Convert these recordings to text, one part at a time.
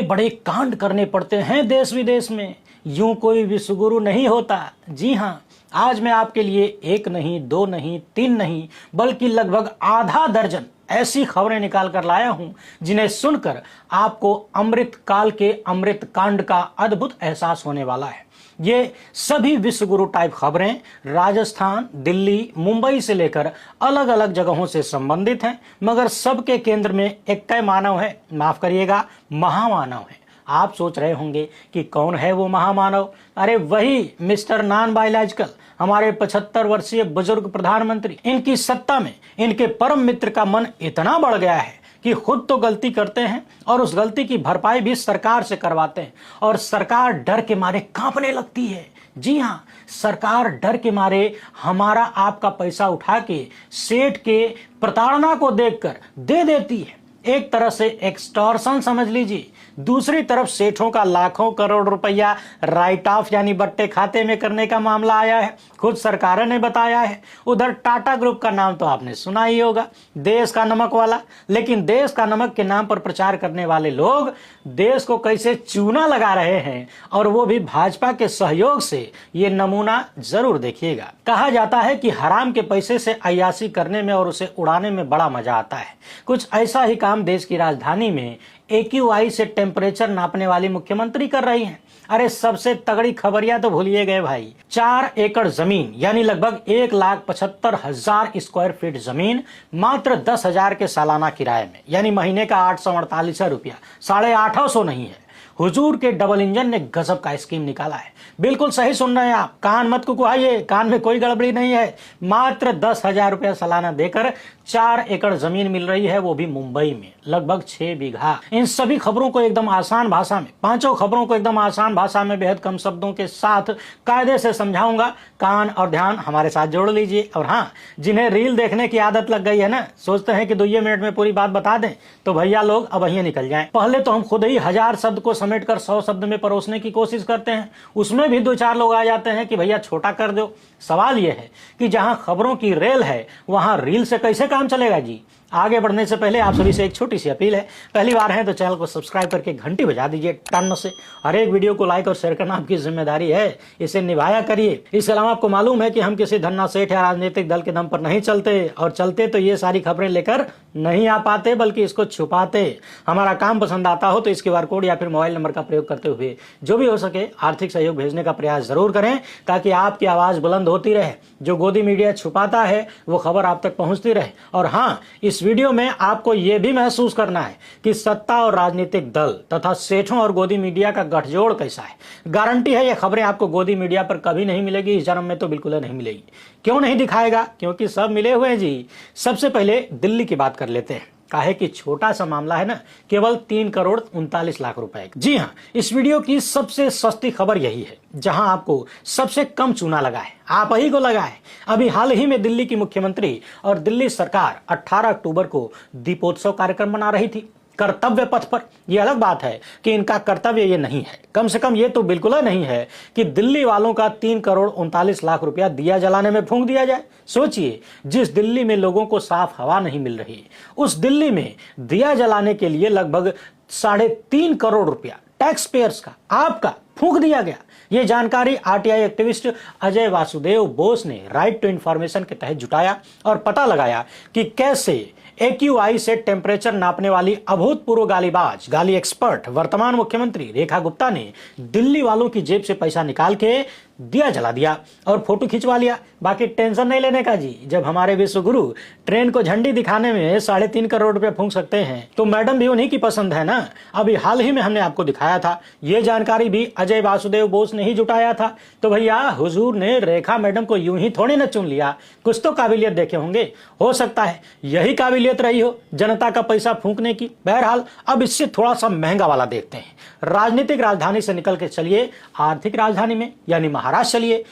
बड़े कांड करने पड़ते हैं देश विदेश में, यूं कोई विश्वगुरु नहीं होता। जी हाँ, आज मैं आपके लिए एक नहीं, दो नहीं, तीन नहीं, बल्कि लगभग आधा दर्जन ऐसी खबरें निकाल कर लाया हूं जिन्हें सुनकर आपको अमृत काल के अमृत कांड का अद्भुत एहसास होने वाला है। ये सभी विश्वगुरु टाइप खबरें राजस्थान, दिल्ली, मुंबई से लेकर अलग अलग जगहों से संबंधित हैं, मगर सबके केंद्र में एक तय मानव है, माफ करिएगा महामानव है। आप सोच रहे होंगे कि कौन है वो महामानव? अरे वही मिस्टर नॉन बायोलॉजिकल, हमारे 75 वर्षीय बुजुर्ग प्रधानमंत्री। इनकी सत्ता में इनके परम मित्र का मन इतना बढ़ गया है कि खुद तो गलती करते हैं और उस गलती की भरपाई भी सरकार से करवाते हैं, और सरकार डर के मारे कांपने लगती है। जी हाँ, सरकार डर के मारे हमारा आपका पैसा उठा के सेठ के प्रताड़ना को देखकर दे देती है। एक तरह से एक्सटॉर्शन समझ लीजिए। दूसरी तरफ सेठों का लाखों करोड़ रुपया राइट ऑफ यानी बट्टे खाते में करने का मामला आया है, खुद सरकार ने बताया है। उधर टाटा ग्रुप का नाम तो आपने सुना ही होगा, देश का नमक वाला। लेकिन देश का नमक के नाम पर प्रचार करने वाले लोग देश को कैसे चूना लगा रहे हैं, और वो भी भाजपा के सहयोग से, ये नमूना जरूर देखिएगा। कहा जाता है कि हराम के पैसे से अय्याशी करने में और उसे उड़ाने में बड़ा मजा आता है। कुछ ऐसा ही काम देश की राजधानी में AQI से टेम्परेचर नापने वाली मुख्यमंत्री कर रही हैं। अरे सबसे तगड़ी खबरिया तो भूलिए गए भाई। 4 एकड़ जमीन यानी लगभग 1,75,000 स्क्वायर फीट जमीन मात्र 10,000 के सालाना किराए में, यानी महीने का 848 रुपया, 850 नहीं है। हुजूर के डबल इंजन ने गजब का स्कीम निकाला है। बिल्कुल सही सुन रहे हैं आप, कान मत कुकुआइए, कान में कोई गड़बड़ी नहीं है। मात्र 10,000 रुपया सालाना देकर 4 एकड़ जमीन मिल रही है, वो भी मुंबई में, लगभग 6 बीघा। इन सभी खबरों को एकदम आसान भाषा में, पांचों खबरों को एकदम आसान भाषा में बेहद कम शब्दों के साथ कायदे से समझाऊंगा। कान और ध्यान हमारे साथ जोड़ लीजिए। और हाँ, जिन्हें रील देखने की आदत लग गई है ना, सोचते हैं कि 2 मिनट में पूरी बात बता दें, तो भैया लोग अब वहीं निकल जाएं। पहले तो हम खुद ही 1000 शब्द को समेटकर 100 शब्द में परोसने की कोशिश करते हैं, उसमें भी 2-4 लोग आ जाते हैं कि भैया छोटा कर दो। सवाल यह है कि जहां खबरों की रेल है वहां रील से कैसे काम चलेगा जी। आगे बढ़ने से पहले आप सभी से एक छोटी सी अपील है, पहली बार है तो चैनल को सब्सक्राइब करके घंटी बजा दीजिए टन से। हर एक वीडियो को लाइक और शेयर करना आपकी जिम्मेदारी है, इसे निभाया करिए। इसके अलावा आपको मालूम है कि हम किसी धन्ना सेठ या राजनीतिक दल के दम पर नहीं चलते, और चलते तो ये सारी खबरें लेकर नहीं आ पाते, बल्कि इसको छुपाते। हमारा काम पसंद आता हो तो इस QR कोड या फिर मोबाइल नंबर का प्रयोग करते हुए जो भी हो सके आर्थिक सहयोग भेजने का प्रयास जरूर करें, ताकि आपकी आवाज बुलंद होती रहे। जो गोदी मीडिया छुपाता है वो खबर आप तक पहुंचती रहे। और हाँ, इस वीडियो में आपको यह भी महसूस करना है कि सत्ता और राजनीतिक दल तथा सेठों और गोदी मीडिया का गठजोड़ कैसा है। गारंटी है ये खबरें आपको गोदी मीडिया पर कभी नहीं मिलेगी, इस जन्म में तो बिल्कुल नहीं मिलेगी। क्यों नहीं दिखाएगा? क्योंकि सब मिले हुए हैं जी। सबसे पहले दिल्ली की बात कर लेते हैं। काहे कि छोटा सा मामला है ना, केवल 3,39,00,000 रुपए। जी हाँ, इस वीडियो की सबसे सस्ती खबर यही है, जहां आपको सबसे कम चूना लगा है, आप ही को लगा है। अभी हाल ही में दिल्ली की मुख्यमंत्री और दिल्ली सरकार 18 अक्टूबर को दीपोत्सव कार्यक्रम मना रही थी कर्तव्य पथ पर। यह अलग बात है कि इनका कर्तव्य ये नहीं है, कम से कम ये तो बिल्कुल नहीं है कि दिल्ली वालों का 3,39,00,000 रुपया दिया जलाने में फूंक दिया जाए। सोचिए, जिस दिल्ली में लोगों को साफ हवा नहीं मिल रही, उस दिल्ली में दिया जलाने के लिए लगभग 3.5 करोड़ रुपया टैक्स पेयर्स का, आपका, फूंक दिया गया। ये जानकारी RTI एक्टिविस्ट अजय वासुदेव बोस ने राइट टू इंफॉर्मेशन के तहत जुटाया और पता लगाया कि कैसे AQI से टेम्परेचर नापने वाली अभूतपूर्व गाली एक्सपर्ट वर्तमान मुख्यमंत्री रेखा गुप्ता ने दिल्ली वालों की जेब से पैसा निकाल के दिया जला दिया और फोटो खिंचवा लिया। बाकी टेंशन नहीं लेने का जी, जब हमारे विश्वगुरु ट्रेन को झंडी दिखाने में 3.5 करोड़ रुपए फूंक सकते हैं, तो मैडम भी उन्हीं की पसंद है ना। अभी हाल ही में हमने आपको दिखाया था, ये जानकारी भी अजय वासुदेव बोस ने ही जुटाया था। तो भैया हुजूर ने रेखा मैडम को यूं ही थोड़ी न चुन लिया, कुछ तो काबिलियत देखे होंगे। हो सकता है यही काबिलियत रही हो जनता का पैसा फूंकने की। बहरहाल अब इससे थोड़ा सा महंगा वाला देखते हैं। राजनीतिक राजधानी से निकल के चलिए आर्थिक राजधानी में, यानी महाराष्ट्र चलिए।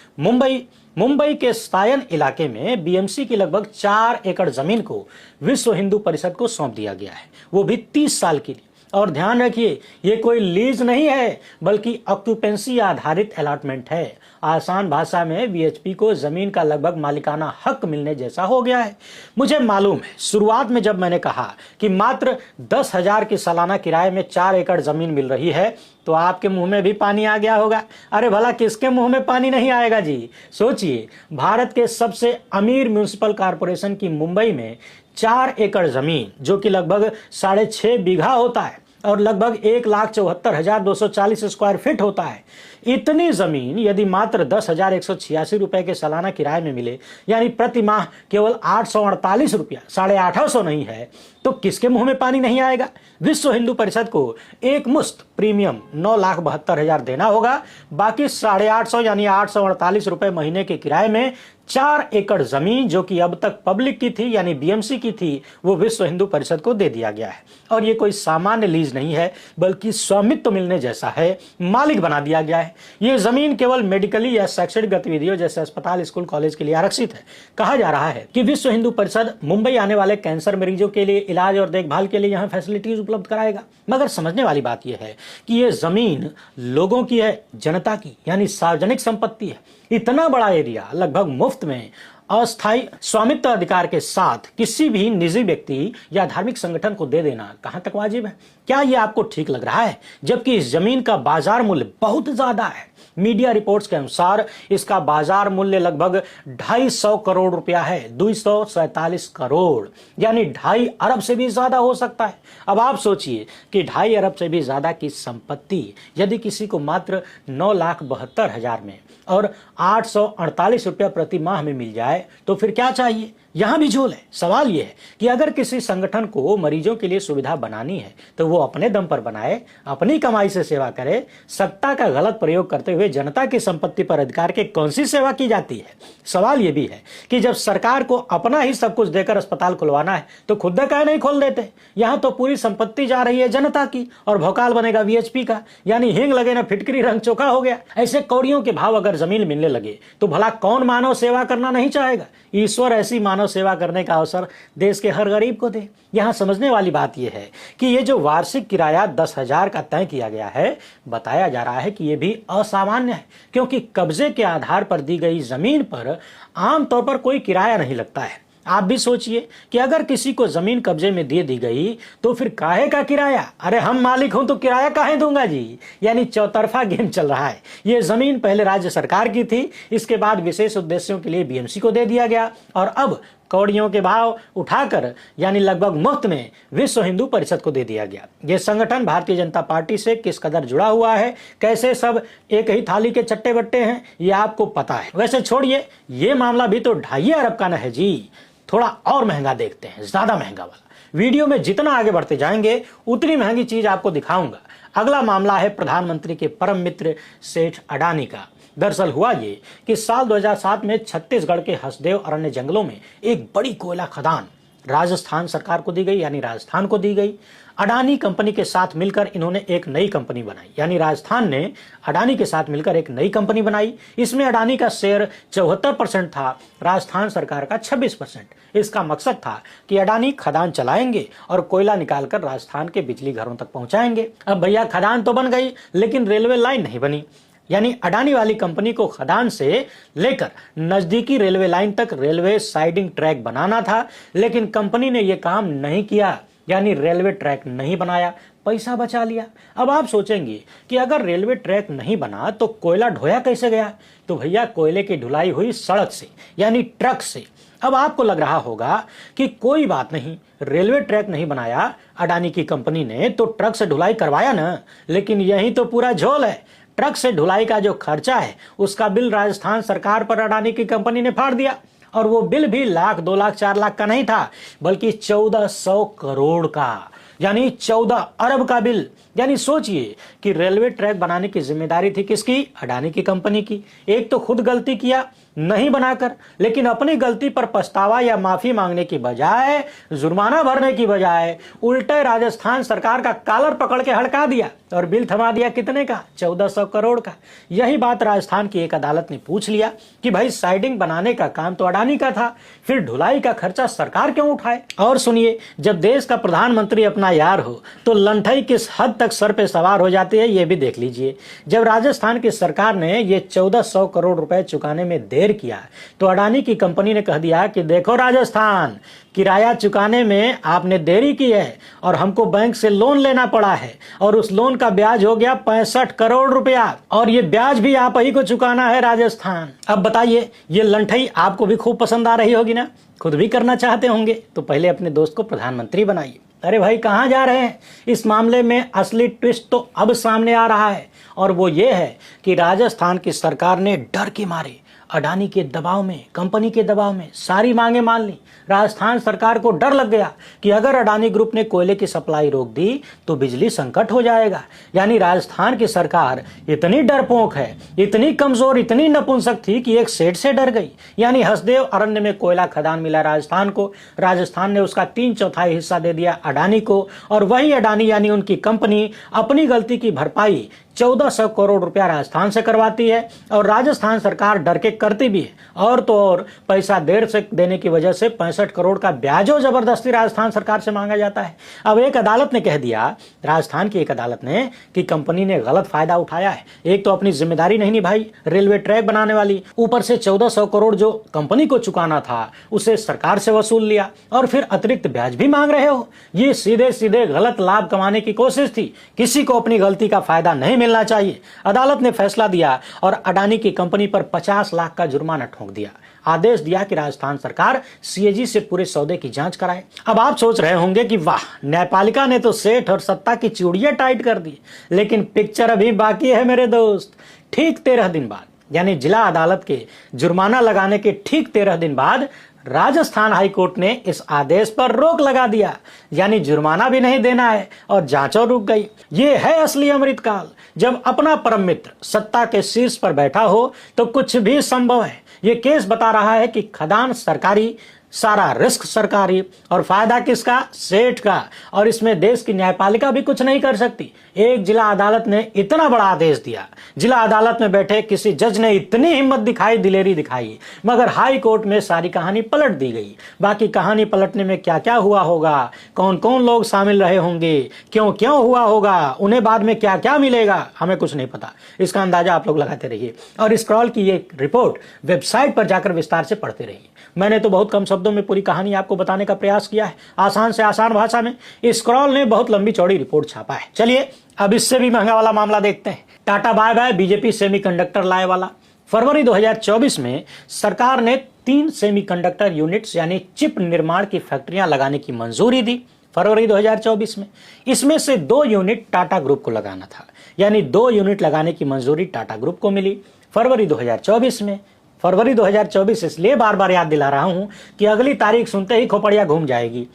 मुंबई के सायन इलाके में BMC की लगभग 4 एकड़ जमीन को विश्व हिंदू परिषद को सौंप दिया गया है, वो भी 30 साल के लिए। और ध्यान रखिए, ये कोई लीज नहीं है बल्कि ऑक्यूपेंसी आधारित अलॉटमेंट है। आसान भाषा में बीएचपी को जमीन का लगभग मालिकाना हक मिलने जैसा हो गया है। मुझे मालूम है, शुरुआत में जब मैंने कहा कि मात्र 10,000 की सालाना किराए में 4 एकड़ जमीन मिल रही है तो आपके मुंह में भी पानी आ गया होगा। अरे भला किसके मुंह में पानी नहीं आएगा जी। सोचिए, भारत के सबसे अमीर म्युनिसिपल कॉरपोरेशन की मुंबई में 4 एकड़ जमीन, जो कि लगभग 6.5 बीघा होता है और लगभग 1,74,240 स्क्वायर फीट होता है, इतनी जमीन यदि मात्र 10,186 रुपए के सालाना किराए में मिले, यानी प्रति माह केवल 848 रुपया, 850 नहीं है, तो किसके मुंह में पानी नहीं आएगा। विश्व हिंदू परिषद को एक मुश्त प्रीमियम 9,72,000 देना होगा। बाकी 850 यानी 848 रुपए महीने के किराए में 4 एकड़ जमीन, जो कि अब तक पब्लिक की थी यानी बीएमसी की थी, वो विश्व हिंदू परिषद को दे दिया गया है। और ये कोई सामान्य लीज नहीं है बल्कि स्वामित्व मिलने जैसा है, मालिक बना दिया गया है। ये जमीन केवल मेडिकली या शैक्षणिक गतिविधियों जैसे अस्पताल, स्कूल, कॉलेज के लिए आरक्षित है। कहा जा रहा है कि विश्व हिंदू परिषद मुंबई आने वाले कैंसर मरीजों के लिए इलाज और देखभाल के लिए यहाँ फैसिलिटीज उपलब्ध कराएगा। मगर समझने वाली बात यह है कि ये जमीन लोगों की है, जनता की, यानी सार्वजनिक संपत्ति है। इतना बड़ा एरिया लगभग मुफ्त में अस्थायी स्वामित्व अधिकार के साथ किसी भी निजी व्यक्ति या धार्मिक संगठन को दे देना कहां तक वाजिब है? क्या यह आपको ठीक लग रहा है? जबकि इस जमीन का बाजार मूल्य बहुत ज्यादा है। मीडिया रिपोर्ट्स के अनुसार इसका बाजार मूल्य लगभग 250 करोड़ रुपया है, 247 करोड़, यानी 2.5 अरब से भी ज्यादा हो सकता है। अब आप सोचिए कि 2.5 अरब से भी ज्यादा की संपत्ति यदि किसी को मात्र 9,72,000 में और 848 रुपया प्रति माह में मिल जाए तो फिर क्या चाहिए? यहां भी झोल है। सवाल यह है कि अगर किसी संगठन को मरीजों के लिए सुविधा बनानी है तो वो अपने दम पर बनाए, अपनी कमाई से सेवा करे। सत्ता का गलत प्रयोग करते हुए जनता की संपत्ति पर अधिकार के कौन सी सेवा की जाती है? सवाल यह भी है कि जब सरकार को अपना ही सब कुछ देकर अस्पताल खुलवाना है तो खुद का नहीं खोल देते। यहां तो पूरी संपत्ति जा रही है जनता की और भोकाल बनेगा वीएचपी का, यानी हिंग लगे ना फिटकरी रंग चोखा हो गया। ऐसे कौड़ियों के भाव अगर जमीन मिलने लगे तो भला कौन मानव सेवा करना नहीं चाहेगा? ईश्वर ऐसी मानव सेवा करने का अवसर देश के हर गरीब को दे। यहां समझने वाली बात यह है कि ये जो वार्षिक किराया 10,000 का तय किया गया है, बताया जा रहा है कि यह भी असामान्य है, क्योंकि कब्जे के आधार पर दी गई जमीन पर आमतौर पर कोई किराया नहीं लगता है। आप भी सोचिए कि अगर किसी को जमीन कब्जे में दे दी गई तो फिर काहे का किराया? अरे हम मालिक हूं तो किराया काहे दूंगा जी। यानी चौतरफा गेम चल रहा है। ये जमीन पहले राज्य सरकार की थी, इसके बाद विशेष उद्देश्यों के लिए बीएमसी को दे दिया गया और अब कौड़ियों के भाव उठाकर यानी लगभग मुफ्त में विश्व हिंदू परिषद को दे दिया गया। यह संगठन भारतीय जनता पार्टी से किस कदर जुड़ा हुआ है, कैसे सब एक ही थाली के चट्टे बट्टे हैं, ये आपको पता है। वैसे छोड़िए, ये मामला भी तो 2.5 अरब का न है जी। थोड़ा और महंगा देखते हैं, ज्यादा महंगा वाला। वीडियो में जितना आगे बढ़ते जाएंगे उतनी महंगी चीज आपको दिखाऊंगा। अगला मामला है प्रधानमंत्री के परम मित्र सेठ अडानी का। दरअसल हुआ ये कि साल 2007 में छत्तीसगढ़ के हसदेव अरण्य जंगलों में एक बड़ी कोयला खदान राजस्थान सरकार को दी गई, यानी राजस्थान को दी गई। अडानी कंपनी के साथ मिलकर इन्होंने एक नई कंपनी बनाई, यानी राजस्थान ने अडानी के साथ मिलकर एक नई कंपनी बनाई। इसमें अडानी का शेयर 74% था, राजस्थान सरकार का 26%। इसका मकसद था कि अडानी खदान चलाएंगे और कोयला निकालकर राजस्थान के बिजली घरों तक पहुंचाएंगे। अब भैया खदान तो बन गई लेकिन रेलवे लाइन नहीं बनी, यानी अडानी वाली कंपनी को खदान से लेकर नजदीकी रेलवे लाइन तक रेलवे साइडिंग ट्रैक बनाना था, लेकिन कंपनी ने यह काम नहीं किया, यानी रेलवे ट्रैक नहीं बनाया, पैसा बचा लिया। अब आप सोचेंगे कि अगर रेलवे ट्रैक नहीं बना तो कोयला ढोया कैसे गया? तो भैया कोयले की ढुलाई हुई सड़क से, यानी ट्रक से। अब आपको लग रहा होगा कि कोई बात नहीं, रेलवे ट्रैक नहीं बनाया अडानी की कंपनी ने तो ट्रक से ढुलाई करवाया ना, लेकिन यही तो पूरा झोल है। ट्रक से ढुलाई का जो खर्चा है उसका बिल राजस्थान सरकार पर अडानी की कंपनी ने फाड़ दिया, और वो बिल भी लाख, 2 लाख, 4 लाख का नहीं था बल्कि 1400 करोड़ का, यानी 14 अरब का बिल। यानी सोचिए कि रेलवे ट्रैक बनाने की जिम्मेदारी थी किसकी? अडानी की कंपनी की। एक तो खुद गलती किया, नहीं बनाकर, लेकिन अपनी गलती पर पछतावा या माफी मांगने की बजाय, जुर्माना भरने की बजाय उल्टे राजस्थान सरकार का कॉलर पकड़ के हड़का दिया और बिल थमा दिया। कितने का? 1400 करोड़ का। यही बात राजस्थान की एक अदालत ने पूछ लिया कि भाई साइडिंग बनाने का काम तो अडानी का था, फिर ढुलाई का खर्चा सरकार क्यों उठाए? और सुनिए, जब देश का प्रधानमंत्री अपना यार हो तो लंठई किस हद तक सर पे सवार हो जाती है, ये भी देख लीजिए। जब राजस्थान की सरकार ने ये 1400 करोड़ रुपए चुकाने में देर किया तो अडानी की कंपनी ने कह दिया कि देखो राजस्थान, किराया चुकाने में आपने देरी की है और हमको बैंक से लोन लेना पड़ा है और उस लोन का ब्याज हो गया 65 करोड़ रुपया और ये ब्याज भी आप ही को चुकाना है राजस्थान। अब बताइए, ये लंठई आपको भी खूब पसंद आ रही होगी ना? खुद भी करना चाहते होंगे तो पहले अपने दोस्त को प्रधानमंत्री बनाइए। अरे भाई, कहां जा रहे हैं? इस मामले में असली ट्विस्ट तो अब सामने आ रहा है और वो ये है कि राजस्थान की सरकार ने डर के मारे अडानी के दबाव में, कंपनी के दबाव में सारी मांगे मान ली। राजस्थान सरकार को डर लग गया कि अगर अडानी ग्रुप ने कोयले की सप्लाई रोक दी तो बिजली संकट हो जाएगा। यानी राजस्थान की सरकार इतनी डरपोक है, इतनी कमजोर, इतनी नपुंसक थी कि एक सेठ से डर गई। यानी हसदेव अरण्य में कोयला खदान मिला राजस्थान को, राजस्थान ने उसका 3/4 हिस्सा दे दिया अडानी को और वही अडानी यानी उनकी कंपनी अपनी गलती की भरपाई 1400 करोड़ रुपया राजस्थान से करवाती है और राजस्थान सरकार डर के करती भी है। और तो और पैसा देर से देने की वजह से 65 करोड़ का ब्याजो जबरदस्ती राजस्थान सरकार से मांगा जाता है। अब एक अदालत ने कह दिया, राजस्थान की एक अदालत ने, कि कंपनी ने गलत फायदा उठाया है। एक तो अपनी जिम्मेदारी नहीं निभाई, रेलवे ट्रैक बनाने वाली, ऊपर से 1400 करोड़ जो कंपनी को चुकाना था उसे सरकार से वसूल लिया और फिर अतिरिक्त ब्याज भी मांग रहे हो। ये सीधे सीधे गलत लाभ कमाने की कोशिश थी। किसी को अपनी गलती का फायदा नहीं मिलना चाहिए। अदालत ने फैसला दिया और अडानी की कंपनी पर 50 लाख का जुर्माना ठोक दिया। आदेश दिया कि राजस्थान सरकार सीएजी से पूरे सौदे की जांच कराए। अब आप सोच रहे होंगे कि वाह, न्यायपालिका ने तो सेठ और सत्ता की चूड़ियां टाइट कर दी, लेकिन पिक्चर अभी बाकी है मेरे दोस्त। ठीक 13 दिन बाद, यानी जिला अदालत के जुर्माना लगाने के ठीक 13 दिन बाद राजस्थान हाईकोर्ट ने इस आदेश पर रोक लगा दिया। यानी जुर्माना भी नहीं देना है और जांचों रुक गई। ये है असली अमृतकाल, जब अपना परम मित्र सत्ता के शीर्ष पर बैठा हो तो कुछ भी संभव है। ये केस बता रहा है कि खदान सरकारी, सारा रिस्क सरकारी और फायदा किसका? सेठ का। और इसमें देश की न्यायपालिका भी कुछ नहीं कर सकती। एक जिला अदालत ने इतना बड़ा आदेश दिया, जिला अदालत में बैठे किसी जज ने इतनी हिम्मत दिखाई, दिलेरी दिखाई, मगर हाई कोर्ट में सारी कहानी पलट दी गई। बाकी कहानी पलटने में क्या क्या हुआ होगा, कौन कौन लोग शामिल रहे होंगे, क्यों क्यों हुआ होगा, उन्हें बाद में क्या क्या मिलेगा, हमें कुछ नहीं पता। इसका अंदाजा आप लोग लगाते रहिए और स्क्रॉल की ये रिपोर्ट वेबसाइट पर जाकर विस्तार से पढ़ते रहिए। मैंने तो बहुत कम शब्दों में पूरी कहानी आपको बताने का प्रयास किया है, आसान से आसान भाषा में। स्क्रॉल ने बहुत लंबी चौड़ी रिपोर्ट छापा है। चलिए अब इससे भी महंगा वाला मामला देखते हैं। Tata bye bye, BJP semiconductor लाए वाला। फरवरी 2024 में सरकार ने 3 सेमीकंडक्टर यूनिट्स यानी चिप निर्माण की फैक्ट्रियां लगाने की मंजूरी दी फरवरी 2024 में। इसमें से 2 यूनिट टाटा ग्रुप को लगाना था, यानी 2 यूनिट लगाने की मंजूरी टाटा ग्रुप को मिली फरवरी 2024 में। फरवरी 2024 इसलिए बार बार याद दिला रहा हूं कि अगली तारीख सुनते ही खोपड़िया घूम जाएगी।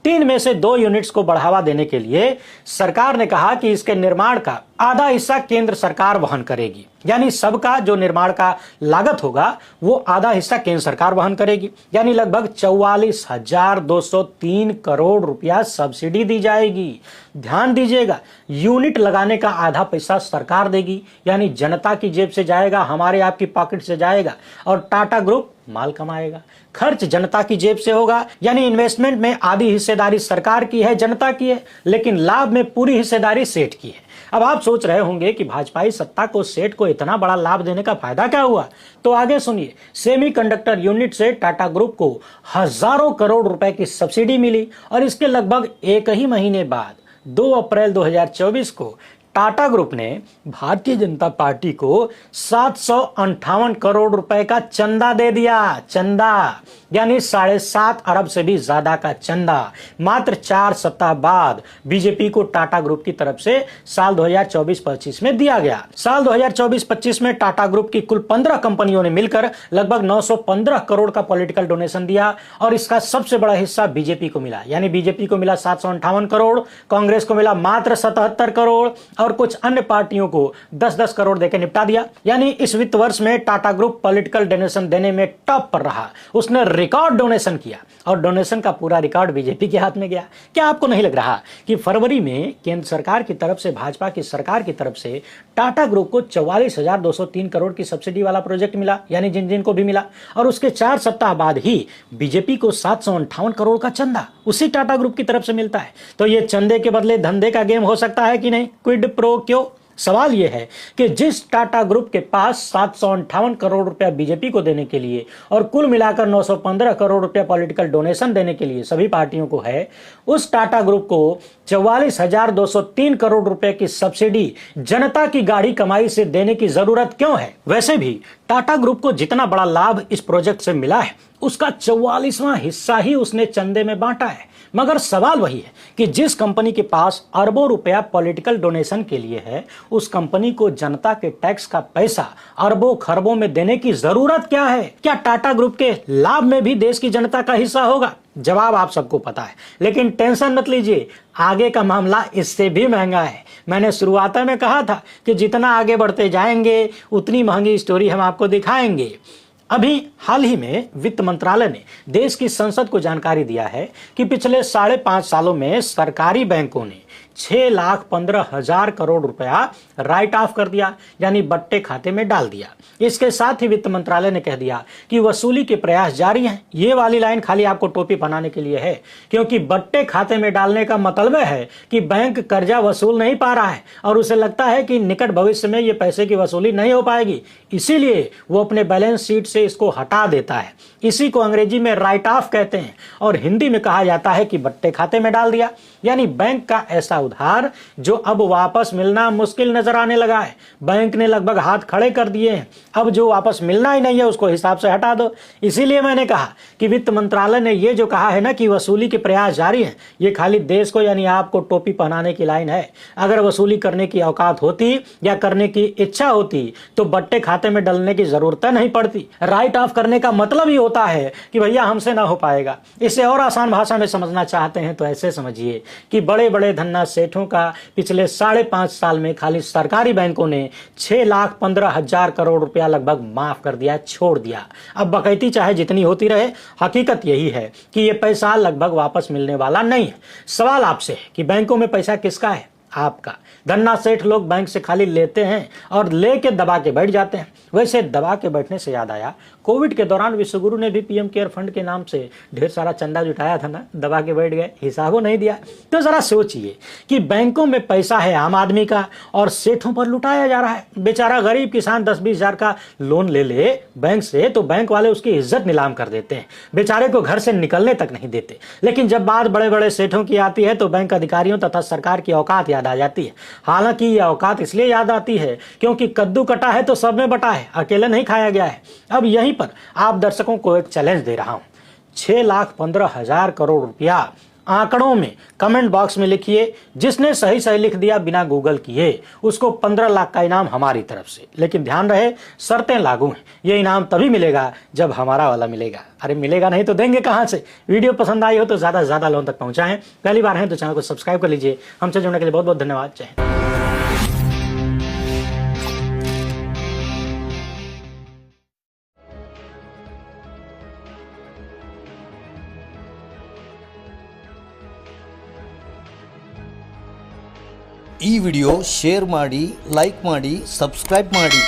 3 में से 2 यूनिट्स को बढ़ावा देने के लिए सरकार ने कहा कि इसके निर्माण का आधा हिस्सा केंद्र सरकार वहन करेगी, यानी सबका जो निर्माण का लागत होगा वो आधा हिस्सा केंद्र सरकार वहन करेगी, यानी लगभग 44,203 करोड़ रुपया सब्सिडी दी जाएगी। ध्यान दीजिएगा, यूनिट लगाने का आधा पैसा सरकार देगी, यानी जनता की जेब से जाएगा, हमारे आपकी पॉकेट से जाएगा और टाटा ग्रुप माल कमाएगा। खर्च जनता की जेब से होगा, यानी इन्वेस्टमेंट में आधी हिस्सेदारी सरकार की है, जनता की है, लेकिन लाभ में पूरी हिस्सेदारी सेठ की है। अब आप सोच रहे होंगे कि भाजपाई सत्ता को, सेठ को इतना बड़ा लाभ देने का फायदा क्या हुआ, तो आगे सुनिए। सेमीकंडक्टर यूनिट से टाटा ग्रुप को हजारों करोड़ रुपए की सब्सिडी मिली और इसके लगभग एक ही महीने बाद 2 अप्रैल 2024 को टाटा ग्रुप ने भारतीय जनता पार्टी को 758 करोड़ रुपए का चंदा दे दिया। चंदा यानी 7.5 अरब से भी ज्यादा का चंदा मात्र 4 सप्ताह बाद बीजेपी को टाटा ग्रुप की तरफ से साल 2024-25 में दिया गया। साल 2024-25 में टाटा ग्रुप की कुल 15 कंपनियों ने मिलकर लगभग 915 करोड़ का पॉलिटिकल डोनेशन दिया और इसका सबसे बड़ा हिस्सा बीजेपी को मिला, यानी बीजेपी को मिला 758 करोड़, कांग्रेस को मिला मात्र 77 करोड़ और कुछ अन्य पार्टियों को 10-10 करोड़ देकर निपटा दिया। यानी इस वित्त वर्ष में टाटा ग्रुप पॉलिटिकल डोनेशन देने में टॉप पर रहा। उसने रिकॉर्ड डोनेशन किया और डोनेशन का पूरा रिकॉर्ड बीजेपी के हाथ में गया। क्या आपको नहीं लग रहा कि फरवरी में केंद्र सरकार की तरफ से, भाजपा की सरकार की तरफ से टाटा ग्रुप को 44,203 करोड़ की सब्सिडी वाला प्रोजेक्ट मिला, यानी जिन जिन को भी मिला, और उसके 4 सप्ताह बाद ही बीजेपी को 758 करोड़ का चंदा उसी टाटा ग्रुप की तरफ से मिलता है। तो ये चंदे के बदले धंधे का गेम हो सकता है कि नहीं? क्विड प्रो क्यों? सवाल यह है कि जिस टाटा ग्रुप के पास 758 करोड़ रुपया बीजेपी को देने के लिए और कुल मिलाकर 915 करोड़ रुपया पॉलिटिकल डोनेशन देने के लिए सभी पार्टियों को है, उस टाटा ग्रुप को 44,203 करोड़ रुपए की सब्सिडी जनता की गाढ़ी कमाई से देने की जरूरत क्यों है? वैसे भी टाटा ग्रुप को जितना बड़ा लाभ इस प्रोजेक्ट से मिला है उसका 44वां हिस्सा ही उसने चंदे में बांटा है। मगर सवाल वही है कि जिस कंपनी के पास अरबों रुपया पॉलिटिकल डोनेशन के लिए है, उस कंपनी को जनता के टैक्स का पैसा अरबों खरबों में देने की जरूरत क्या है? क्या टाटा ग्रुप के लाभ में भी देश की जनता का हिस्सा होगा? जवाब आप सबको पता है, लेकिन टेंशन मत लीजिए, आगे का मामला इससे भी महंगा है। मैंने शुरुआत में कहा था कि जितना आगे बढ़ते जाएंगे उतनी महंगी स्टोरी हम आपको दिखाएंगे। अभी हाल ही में वित्त मंत्रालय ने देश की संसद को जानकारी दिया है कि पिछले 5.5 सालों में सरकारी बैंकों ने 6,15,000 करोड़ रुपया राइट ऑफ कर दिया, यानी बट्टे खाते में डाल दिया। इसके साथ ही वित्त मंत्रालय ने कह दिया कि वसूली के प्रयास जारी हैं। ये वाली लाइन खाली आपको टोपी बनाने के लिए है, क्योंकि बट्टे खाते में डालने का मतलब है कि बैंक कर्जा वसूल नहीं पा रहा है और उसे लगता है कि निकट भविष्य में ये पैसे की वसूली नहीं हो पाएगी, इसीलिए वो अपने बैलेंस शीट से इसको हटा देता है। इसी को अंग्रेजी में राइट ऑफ कहते हैं और हिंदी में कहा जाता है कि बट्टे खाते में डाल दिया। यानी बैंक का ऐसा उधार जो अब वापस मिलना मुश्किल नजर आने लगा है। बैंक ने लगभग हाथ खड़े कर दिए हैं, अब जो वापस मिलना ही नहीं है उसको हिसाब से हटा दो। इसीलिए मैंने कहा कि वित्त मंत्रालय ने ये जो कहा है ना कि वसूली के प्रयास जारी हैं, ये खाली देश को यानी आपको टोपी पहनाने की लाइन है। अगर वसूली करने की औकात होती या करने की इच्छा होती तो बट्टे खाते में डालने की जरूरत नहीं पड़ती। राइट ऑफ करने का मतलब ही होता है कि भैया हमसे ना हो पाएगा। इसे और आसान भाषा में समझना चाहते हैं तो ऐसे समझिए कि बड़े बड़े धन्ना सेठों का पिछले 5.5 साल में खाली सरकारी बैंकों ने 6,15,000 करोड़ रुपया लगभग माफ कर दिया, छोड़ दिया। अब बकैती चाहे जितनी होती रहे, हकीकत यही है कि ये पैसा लगभग वापस मिलने वाला नहीं है। सवाल आपसे है कि बैंकों में पैसा किसका है? आपका। धन्ना सेठ लोग बैंक से खाली लेते हैं और लेके दबा के बैठ जाते हैं। वैसे दबा के बैठने से याद आया, कोविड के दौरान विश्वगुरु ने भी पीएम केयर फंड के नाम से ढेर सारा चंदा जुटाया था ना, दबा के बैठ गए, हिसाबों नहीं दिया। तो जरा सोचिए कि बैंकों में पैसा है आम आदमी का और सेठों पर लुटाया जा रहा है। बेचारा गरीब किसान 10-20 हजार का लोन ले ले बैंक से तो बैंक वाले उसकी इज्जत नीलाम कर देते हैं, बेचारे को घर से निकलने तक नहीं देते। लेकिन जब बात बड़े बड़े सेठों की आती है तो बैंक अधिकारियों तथा सरकार की औकात याद आ जाती है। हालांकि ये औकात इसलिए याद आती है क्योंकि कद्दू कटा है तो सब में बटा है, अकेले नहीं खाया गया है। अब यहीं पर आप दर्शकों को एक चैलेंज दे रहा हूं, 6,15,000 करोड़ रुपया आंकड़ों में कमेंट बॉक्स में लिखिए। जिसने सही सही लिख दिया बिना गूगल किए उसको 15 लाख का इनाम हमारी तरफ से। लेकिन ध्यान रहे, शर्तें लागू हैं। ये इनाम तभी मिलेगा जब हमारा वाला मिलेगा। अरे मिलेगा नहीं तो देंगे कहां से? वीडियो पसंद आई हो तो ज्यादा से ज्यादा लोगों तक पहुंचाएं। पहली बार है तो चैनल को सब्सक्राइब कर लीजिए। हमसे जुड़ने के लिए बहुत बहुत धन्यवाद। जय हिंद। ಈ ವಿಡಿಯೋ ಶೇರ್ ಮಾಡಿ, ಲೈಕ್ ಮಾಡಿ, ಸಬ್ಸ್ಕ್ರೈಬ್ ಮಾಡಿ.